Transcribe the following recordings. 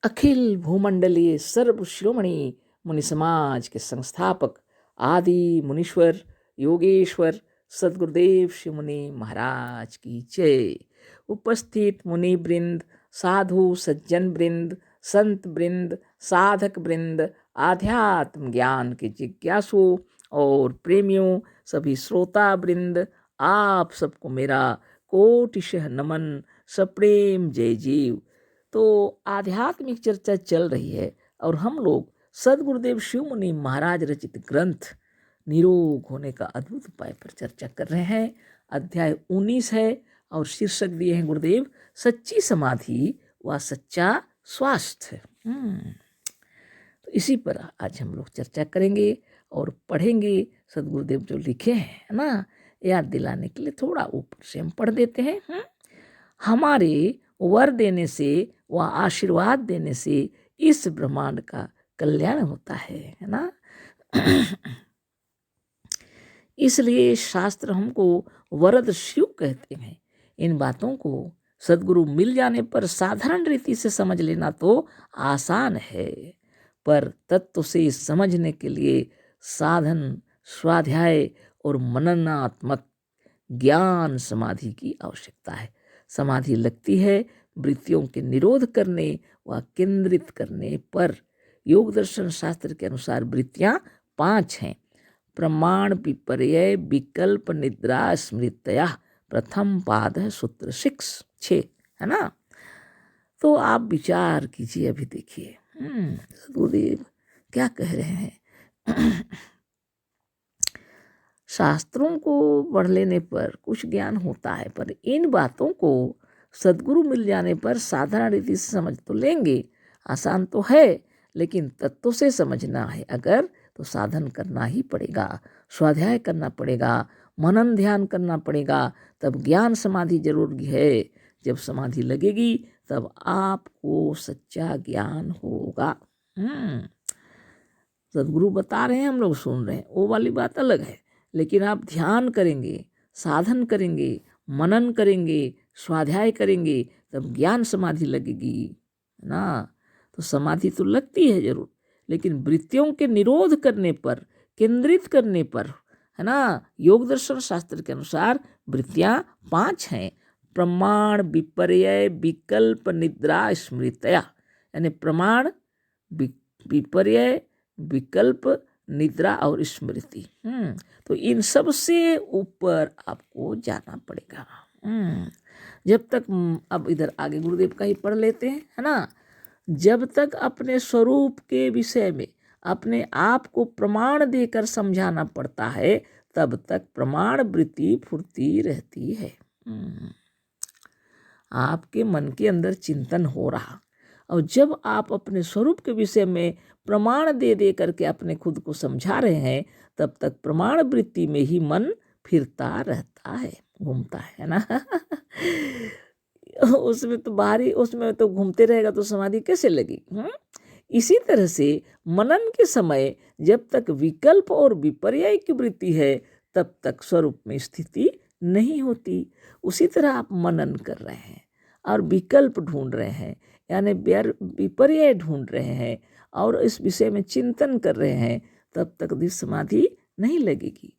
अखिल भूमंडलीय सर्व शिरोमणि मुनि समाज के संस्थापक आदि मुनीश्वर योगेश्वर सदगुरुदेव श्री मुनि महाराज की जय। उपस्थित मुनि वृंद, साधु सज्जन वृंद, संत वृंद, साधक वृंद, आध्यात्म ज्ञान के जिज्ञासु और प्रेमियों, सभी श्रोता वृंद, आप सबको मेरा कोटिशः नमन, सप्रेम जय जीव। तो आध्यात्मिक चर्चा चल रही है और हम लोग सदगुरुदेव शिव मुनि महाराज रचित ग्रंथ निरोग होने का अद्भुत उपाय पर चर्चा कर रहे हैं। अध्याय 19 है और शीर्षक दिए हैं गुरुदेव, सच्ची समाधि व सच्चा स्वास्थ्य। तो इसी पर आज हम लोग चर्चा करेंगे और पढ़ेंगे। सदगुरुदेव जो लिखे हैं ना, याद दिलाने के लिए थोड़ा ऊपर से हम पढ़ देते हैं। हमारे वर देने से व आशीर्वाद देने से इस ब्रह्मांड का कल्याण होता है ना। इसलिए शास्त्र हमको वरद शिव कहते हैं। इन बातों को सदगुरु मिल जाने पर साधारण रीति से समझ लेना तो आसान है, पर तत्व से समझने के लिए साधन, स्वाध्याय और मननात्मक ज्ञान समाधि की आवश्यकता है। समाधि लगती है वृत्तियों के निरोध करने व केंद्रित करने पर। योग दर्शन शास्त्र के अनुसार वृत्तियां 5 हैं। प्रमाण, विपर्य, विकल्प, निद्रा, स्मृतया। प्रथम पाद है सूत्र 6 है ना। तो आप विचार कीजिए, अभी देखिए सदगुरुदेव क्या कह रहे हैं। शास्त्रों को पढ़ लेने पर कुछ ज्ञान होता है, पर इन बातों को सदगुरु मिल जाने पर साधारण रीति से समझ तो लेंगे। आसान तो है, लेकिन तत्व से समझना है अगर तो साधन करना ही पड़ेगा, स्वाध्याय करना पड़ेगा, मनन ध्यान करना पड़ेगा, तब ज्ञान समाधि जरूरी है। जब समाधि लगेगी तब आपको सच्चा ज्ञान होगा। सदगुरु बता रहे हैं, हम लोग सुन रहे हैं, वो वाली बात अलग है। लेकिन आप ध्यान करेंगे, साधन करेंगे, मनन करेंगे, स्वाध्याय करेंगे, तब ज्ञान समाधि लगेगी ना। तो समाधि तो लगती है जरूर, लेकिन वृत्तियों के निरोध करने पर, केंद्रित करने पर है ना। योग दर्शन शास्त्र के अनुसार वृत्तियां 5 हैं। प्रमाण, विपर्य, विकल्प, निद्रा, स्मृतया। यानी प्रमाण, विपर्य, विकल्प, निद्रा और स्मृति। तो इन सब से ऊपर आपको जाना पड़ेगा। जब तक, अब इधर आगे गुरुदेव का ही पढ़ लेते हैं है ना। जब तक अपने स्वरूप के विषय में अपने आप को प्रमाण देकर समझाना पड़ता है, तब तक प्रमाण वृत्ति फुर्ती रहती है। आपके मन के अंदर चिंतन हो रहा, और जब आप अपने स्वरूप के विषय में प्रमाण दे दे करके अपने खुद को समझा रहे हैं, तब तक प्रमाण वृत्ति में ही मन फिरता रहता है, घूमता है ना। उसमें तो बाहरी, उसमें तो घूमते रहेगा तो समाधि कैसे लगी। इसी तरह से मनन के समय जब तक विकल्प और विपर्य की वृत्ति है, तब तक स्वरूप में स्थिति नहीं होती। उसी तरह आप मनन कर रहे हैं और विकल्प ढूंढ रहे हैं, यानी विपर्य ढूंढ रहे हैं और इस विषय में चिंतन कर रहे हैं, तब तक भी समाधि नहीं लगेगी।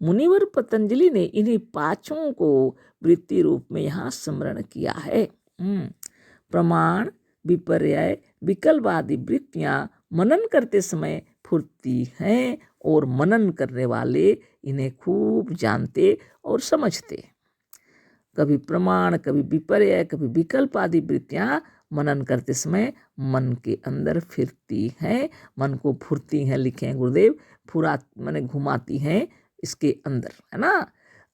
मुनिवर पतंजलि ने इन्हीं 5 को वृत्ति रूप में यहाँ स्मरण किया है। प्रमाण, विपर्य, विकल्प आदि वृत्तियां मनन करते समय फुर्ती हैं और मनन करने वाले इन्हें खूब जानते और समझते। कभी प्रमाण, कभी विपर्य, कभी विकल्प आदि वृत्तियां मनन करते समय मन के अंदर फिरती हैं, मन को फुर्ती हैं, लिखे हैं गुरुदेव, फुरा माने घुमाती हैं इसके अंदर है ना।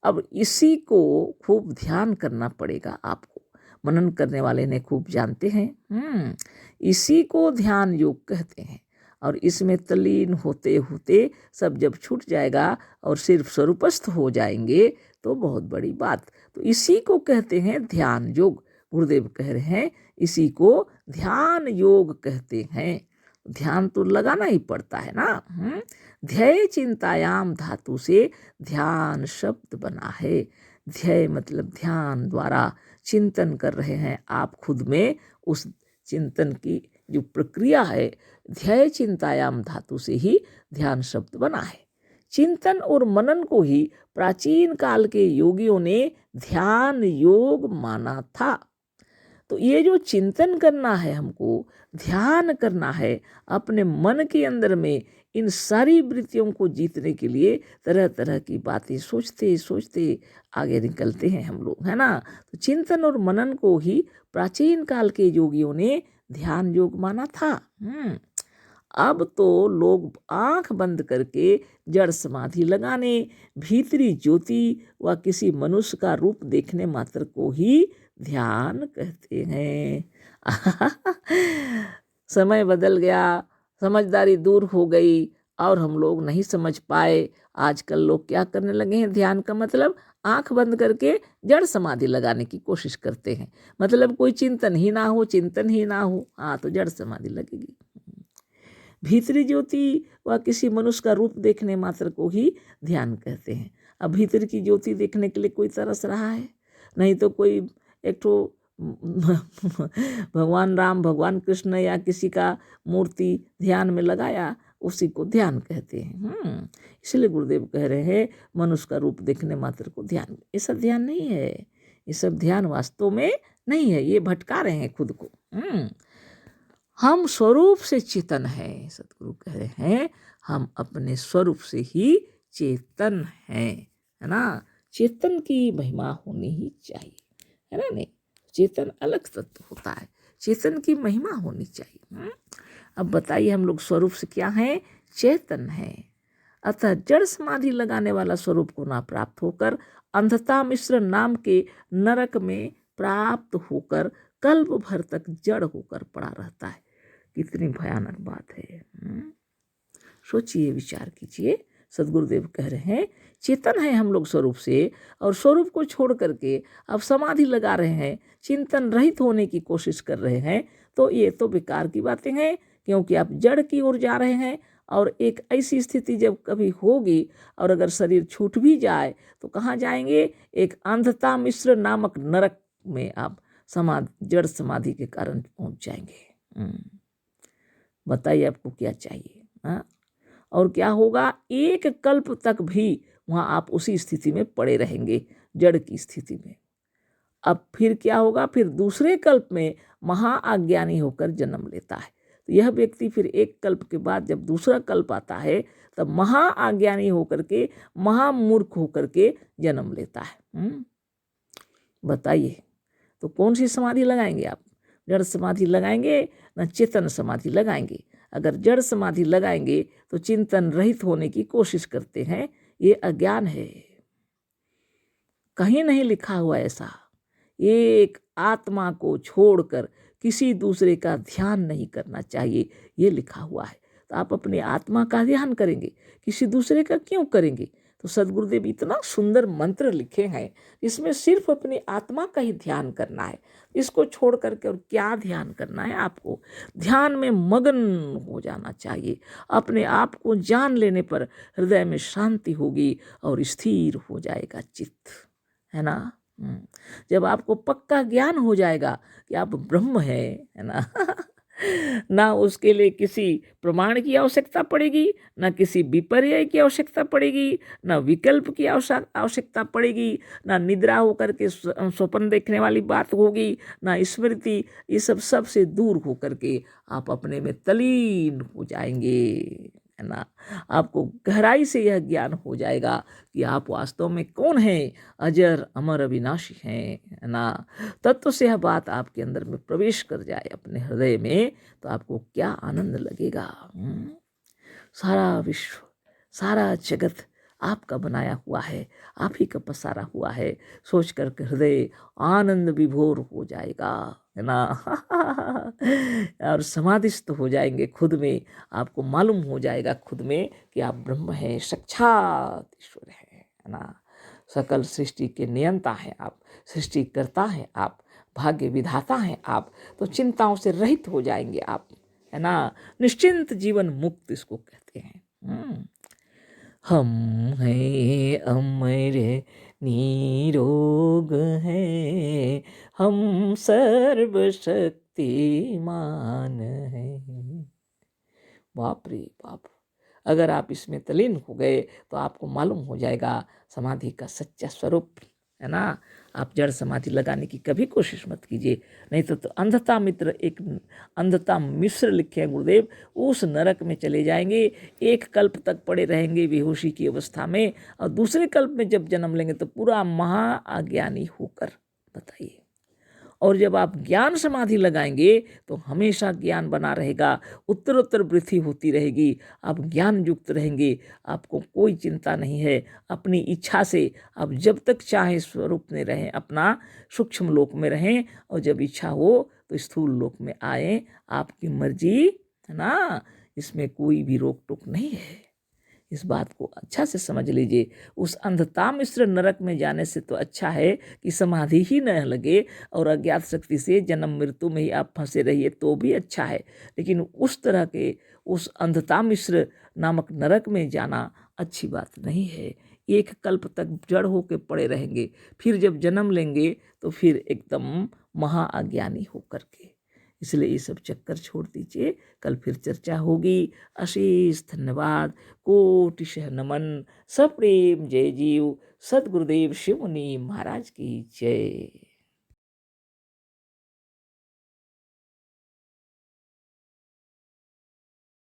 अब इसी को खूब ध्यान करना पड़ेगा आपको। मनन करने वाले ने खूब जानते हैं। इसी को ध्यान योग कहते हैं। और इसमें तल्लीन होते होते सब जब छूट जाएगा और सिर्फ स्वरूपस्थ हो जाएंगे तो बहुत बड़ी बात। तो इसी को कहते हैं ध्यान योग। गुरुदेव कह रहे हैं इसी को ध्यान योग कहते हैं। ध्यान तो लगाना ही पड़ता है ना। ध्यय चिंतायाम धातु से ध्यान शब्द बना है। ध्यय मतलब ध्यान द्वारा चिंतन कर रहे हैं आप खुद में, उस चिंतन की जो प्रक्रिया है, ध्याय चिंतायाम धातु से ही ध्यान शब्द बना है। चिंतन और मनन को ही प्राचीन काल के योगियों ने ध्यान योग माना था। तो ये जो चिंतन करना है, हमको ध्यान करना है, अपने मन के अंदर में इन सारी वृत्तियों को जीतने के लिए तरह तरह की बातें सोचते सोचते आगे निकलते हैं हम लोग, है ना। तो चिंतन और मनन को ही प्राचीन काल के योगियों ने ध्यान योग माना था। अब तो लोग आंख बंद करके जड़ समाधि लगाने, भीतरी ज्योति व किसी मनुष्य का रूप देखने मात्र को ही ध्यान कहते हैं। समय बदल गया, समझदारी दूर हो गई और हम लोग नहीं समझ पाए। आजकल लोग क्या करने लगे हैं, ध्यान का मतलब आंख बंद करके जड़ समाधि लगाने की कोशिश करते हैं। मतलब कोई चिंतन ही ना हो, चिंतन ही ना हो, हाँ तो जड़ समाधि लगेगी। भीतरी ज्योति व किसी मनुष्य का रूप देखने मात्र को ही ध्यान कहते हैं। अब भीतर की ज्योति देखने के लिए कोई तरस रहा है? नहीं तो कोई एक तो भगवान राम, भगवान कृष्ण या किसी का मूर्ति ध्यान में लगाया, उसी को ध्यान कहते हैं। इसलिए गुरुदेव कह रहे हैं मनुष्य का रूप देखने मात्र को ध्यान। ये सब ध्यान नहीं है, ये सब ध्यान वास्तव में नहीं है, ये भटका रहे हैं खुद को। हम स्वरूप से चेतन हैं, सतगुरु कह रहे हैं हम अपने स्वरूप से ही चेतन हैं, है ना। चेतन की महिमा होनी ही चाहिए, है ना। नहीं, चेतन अलग तत्व होता है, चेतन की महिमा होनी चाहिए। अब बताइए हम लोग स्वरूप से क्या हैं, चेतन हैं। अतः जड़ समाधि लगाने वाला स्वरूप को ना प्राप्त होकर अंधता मिश्र नाम के नरक में प्राप्त होकर कल्प भर तक जड़ होकर पड़ा रहता है। कितनी भयानक बात है। सोचिए, विचार कीजिए। सदगुरुदेव कह रहे हैं चेतन है हम लोग स्वरूप से, और स्वरूप को छोड़ करके अब समाधि लगा रहे हैं, चिंतन रहित होने की कोशिश कर रहे हैं। तो ये तो बेकार की बातें हैं, क्योंकि आप जड़ की ओर जा रहे हैं। और एक ऐसी स्थिति जब कभी होगी और अगर शरीर छूट भी जाए तो कहाँ जाएंगे, एक अंधता मिश्र नामक नरक में आप जड़ समाधि के कारण पहुंच जाएंगे। बताइए आपको क्या चाहिए, हाँ। और क्या होगा, एक कल्प तक भी वहाँ आप उसी स्थिति में पड़े रहेंगे, जड़ की स्थिति में। अब फिर क्या होगा, फिर दूसरे कल्प में महाअज्ञानी होकर जन्म लेता है। तो यह व्यक्ति फिर एक कल्प के बाद जब दूसरा कल्प आता है तब महाअज्ञानी होकर के, महामूर्ख होकर के जन्म लेता है। बताइए, तो कौन सी समाधि लगाएंगे आप? जड़ समाधि लगाएंगे ना चेतन समाधि लगाएंगे? अगर जड़ समाधि लगाएंगे तो चिंतन रहित होने की कोशिश करते हैं, ये अज्ञान है। कहीं नहीं लिखा हुआ ऐसा। एक आत्मा को छोड़कर किसी दूसरे का ध्यान नहीं करना चाहिए, ये लिखा हुआ है। तो आप अपने आत्मा का ध्यान करेंगे, किसी दूसरे का क्यों करेंगे? तो सदगुरुदेव इतना सुंदर मंत्र लिखे हैं, इसमें सिर्फ अपनी आत्मा का ही ध्यान करना है। इसको छोड़ करके और क्या ध्यान करना है? आपको ध्यान में मगन हो जाना चाहिए। अपने आप को जान लेने पर हृदय में शांति होगी और स्थिर हो जाएगा चित्त, है ना। जब आपको पक्का ज्ञान हो जाएगा कि आप ब्रह्म है ना ना उसके लिए किसी प्रमाण की आवश्यकता पड़ेगी, ना किसी विपर्यय की आवश्यकता पड़ेगी, ना विकल्प की आवश्यकता पड़ेगी, ना निद्रा होकर के स्वप्न देखने वाली बात होगी, ना स्मृति। ये सब से दूर होकर के आप अपने में तलीन हो जाएंगे, है ना। आपको गहराई से यह ज्ञान हो जाएगा कि आप वास्तव में कौन हैं, अजर अमर अविनाशी हैं, है ना। तत्व से यह बात आपके अंदर में प्रवेश कर जाए अपने हृदय में, तो आपको क्या आनंद लगेगा। सारा विश्व, सारा जगत आपका बनाया हुआ है, आप ही का पसारा हुआ है। सोच करके हृदय आनंद विभोर हो जाएगा, है ना। और समाधिस्थ हो जाएंगे खुद में। आपको मालूम हो जाएगा खुद में कि आप ब्रह्म हैं, साक्षात ईश्वर है ना। सकल सृष्टि के नियंता हैं आप, सृष्टि करता है आप, भाग्य विधाता हैं आप। तो चिंताओं से रहित हो जाएंगे आप, है ना। निश्चिंत जीवन मुक्त इसको कहते हैं। हम हैं अमर निरोग हैं, हम सर्वशक्तिमान कीर्तिमान है। बाप रे बाप, अगर आप इसमें तल्लीन हो गए तो आपको मालूम हो जाएगा समाधि का सच्चा स्वरूप, है ना। आप जड़ समाधि लगाने की कभी कोशिश मत कीजिए, नहीं तो अंधता मित्र, एक अंधता मिश्र लिखे हैं गुरुदेव, उस नरक में चले जाएंगे, एक कल्प तक पड़े रहेंगे बेहोशी की अवस्था में, और दूसरे कल्प में जब जन्म लेंगे तो पूरा महाअज्ञानी होकर। बताइए। और जब आप ज्ञान समाधि लगाएंगे तो हमेशा ज्ञान बना रहेगा, उत्तरोत्तर वृद्धि होती रहेगी, आप ज्ञान युक्त रहेंगे, आपको कोई चिंता नहीं है। अपनी इच्छा से आप जब तक चाहे स्वरूप में रहें, अपना सूक्ष्म लोक में रहें, और जब इच्छा हो तो स्थूल लोक में आए, आपकी मर्जी, है ना। इसमें कोई भी रोक टोक नहीं है। इस बात को अच्छा से समझ लीजिए। उस अंधता मिश्र नरक में जाने से तो अच्छा है कि समाधि ही न लगे और अज्ञात शक्ति से जन्म मृत्यु में ही आप फंसे रहिए, तो भी अच्छा है। लेकिन उस तरह के उस अंधता मिश्र नामक नरक में जाना अच्छी बात नहीं है। एक कल्प तक जड़ होके पड़े रहेंगे, फिर जब जन्म लेंगे तो फिर एकदम महाअज्ञानी होकर के। इसलिए ये सब चक्कर छोड़ दीजिए। कल फिर चर्चा होगी। अशेष धन्यवाद, कोटिशः नमन, सप्रेम जय जीव। सद्गुरुदेव शिव मुनि महाराज की जय।